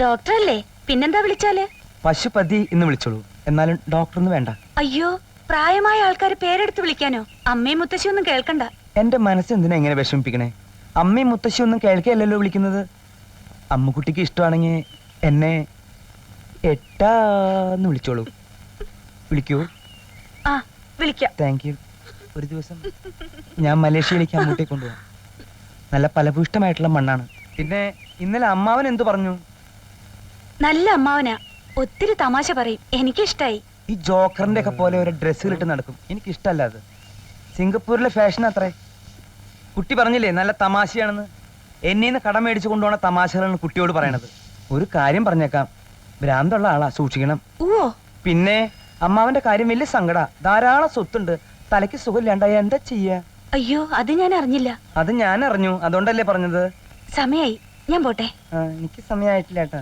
ഡോക്ടറല്ലേ, പിന്നെന്താ വിളിച്ചാല്? പശുപതി എന്ന് വിളിച്ചോളൂ, എന്നാലും ഡോക്ടറൊന്നും വേണ്ട. അയ്യോ, പ്രായമായ ആൾക്കാർ പേരെടുത്ത് വിളിക്കാനോ? അമ്മയും മുത്തശ്ശിയൊന്നും കേൾക്കണ്ട. എന്റെ മനസ്സ് എന്തിനാ എങ്ങനെ വിഷമിപ്പിക്കണേ? അമ്മയും മുത്തശ്ശി ഒന്നും കേൾക്കുകയല്ലല്ലോ വിളിക്കുന്നത്. അമ്മുക്കുട്ടിക്ക് ഇഷ്ടമാണെങ്കിൽ എന്നെ എട്ടാന്ന് വിളിച്ചോളൂ. വിളിക്കൂ. ആ, വിളിക്കാം. Thank you. ഒരു ദിവസം ഞാൻ മലേഷ്യയിലേക്ക് അമ്മൂട്ടെ കൊണ്ടുപോകാം. നല്ല ഫലഭൂഷ്ടമായിട്ടുള്ള മണ്ണാണ്. പിന്നെ ഇന്നലെ അമ്മാവൻ എന്തു പറഞ്ഞു? നല്ല അമ്മാവനാ, ഒത്തിരി തമാശ പറയും. എനിക്കിഷ്ടായി. ഈ ജോക്കറിന്റെ ഒക്കെ പോലെ ഒരു ഡ്രസ്സുകളിട്ട് നടക്കും. എനിക്കിഷ്ടല്ല അത്. സിംഗപ്പൂരിലെ ഫാഷൻ അത്രേ. കുട്ടി പറഞ്ഞില്ലേ നല്ല തമാശയാണെന്ന്. എന്നീന്ന് കടം മേടിച്ചു കൊണ്ടുപോണ തമാശകളാണ് കുട്ടിയോട് പറയണത്. ഒരു കാര്യം പറഞ്ഞേക്കാം, ഭ്രാന്തുള്ള ആളാ, സൂക്ഷിക്കണം. ഓ, പിന്നെ അമ്മാവന്റെ കാര്യം വലിയ സങ്കട. ധാരാളം സ്വത്തുണ്ട്, തലയ്ക്ക് സുഖമില്ലാണ്ടായ എന്താ ചെയ്യാ? അയ്യോ, അത് ഞാൻ അറിഞ്ഞില്ല. അത് ഞാൻ അറിഞ്ഞു, അതുകൊണ്ടല്ലേ പറഞ്ഞത്. സമയായി, ഞാൻ പോട്ടെ. എനിക്ക് സമയമായിട്ടില്ല ഏട്ടാ.